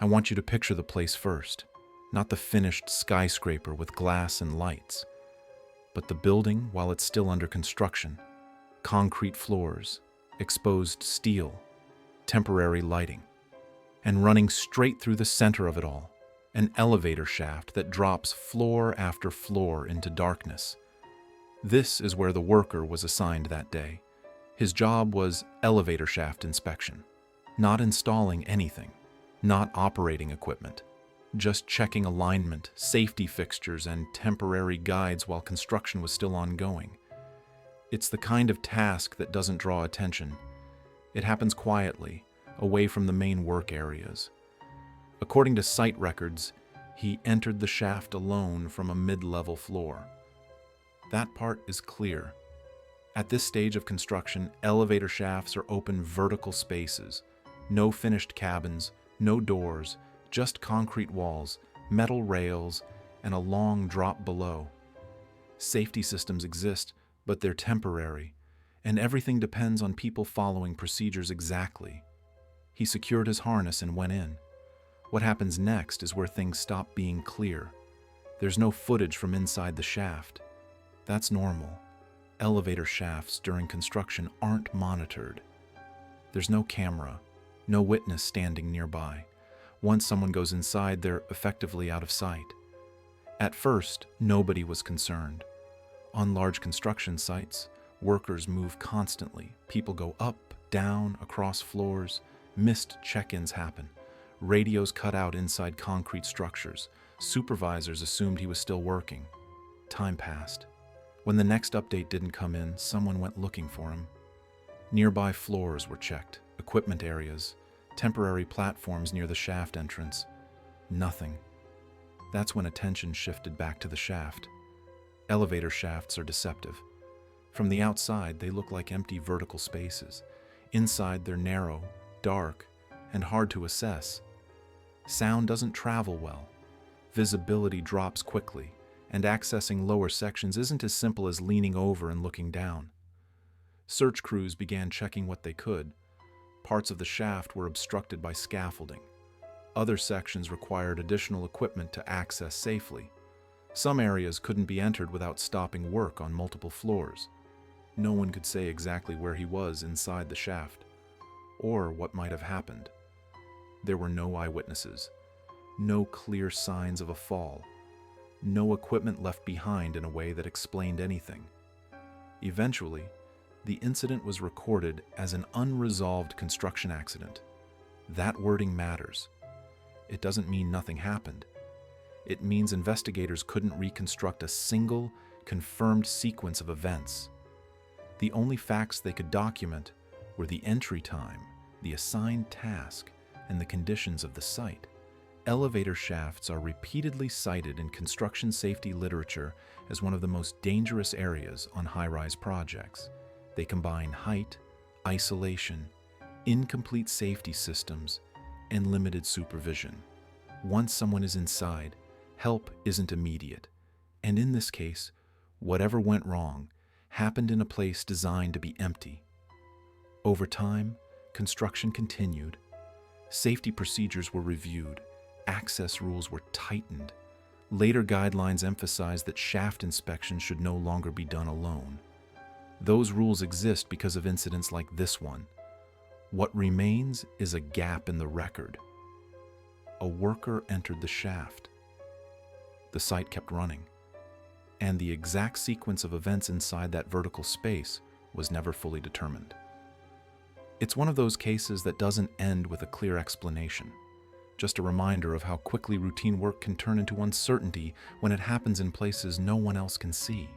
I want you to picture the place first, not the finished skyscraper with glass and lights, but the building while it's still under construction. Concrete floors, exposed steel, temporary lighting, and running straight through the center of it all, an elevator shaft that drops floor after floor into darkness. This is where the worker was assigned that day. His job was elevator shaft inspection, not installing anything, not operating equipment, just checking alignment, safety fixtures, and temporary guides while construction was still ongoing. It's the kind of task that doesn't draw attention. It happens quietly, away from the main work areas. According to site records, he entered the shaft alone from a mid-level floor. That part is clear. At this stage of construction, elevator shafts are open vertical spaces. No finished cabins, no doors, just concrete walls, metal rails, and a long drop below. Safety systems exist, but they're temporary, and everything depends on people following procedures exactly. He secured his harness and went in. What happens next is where things stop being clear. There's no footage from inside the shaft. That's normal. Elevator shafts during construction aren't monitored. There's no camera, no witness standing nearby. Once someone goes inside, they're effectively out of sight. At first, nobody was concerned. On large construction sites, workers move constantly. People go up, down, across floors. Missed check-ins happen. Radios cut out inside concrete structures. Supervisors assumed he was still working. Time passed. When the next update didn't come in, someone went looking for him. Nearby floors were checked, equipment areas, temporary platforms near the shaft entrance. Nothing. That's when attention shifted back to the shaft. Elevator shafts are deceptive. From the outside, they look like empty vertical spaces. Inside, they're narrow, dark, and hard to assess. Sound doesn't travel well. Visibility drops quickly, and accessing lower sections isn't as simple as leaning over and looking down. Search crews began checking what they could. Parts of the shaft were obstructed by scaffolding. Other sections required additional equipment to access safely. Some areas couldn't be entered without stopping work on multiple floors. No one could say exactly where he was inside the shaft, or what might have happened. There were no eyewitnesses, no clear signs of a fall, no equipment left behind in a way that explained anything. Eventually, the incident was recorded as an unresolved construction accident. That wording matters. It doesn't mean nothing happened. It means investigators couldn't reconstruct a single, confirmed sequence of events. The only facts they could document were the entry time, the assigned task, and the conditions of the site. Elevator shafts are repeatedly cited in construction safety literature as one of the most dangerous areas on high-rise projects. They combine height, isolation, incomplete safety systems, and limited supervision. Once someone is inside, help isn't immediate. And in this case, whatever went wrong happened in a place designed to be empty. Over time, construction continued. Safety procedures were reviewed. Access rules were tightened. Later guidelines emphasized that shaft inspection should no longer be done alone. Those rules exist because of incidents like this one. What remains is a gap in the record. A worker entered the shaft. The site kept running, and the exact sequence of events inside that vertical space was never fully determined. It's one of those cases that doesn't end with a clear explanation, just a reminder of how quickly routine work can turn into uncertainty when it happens in places no one else can see.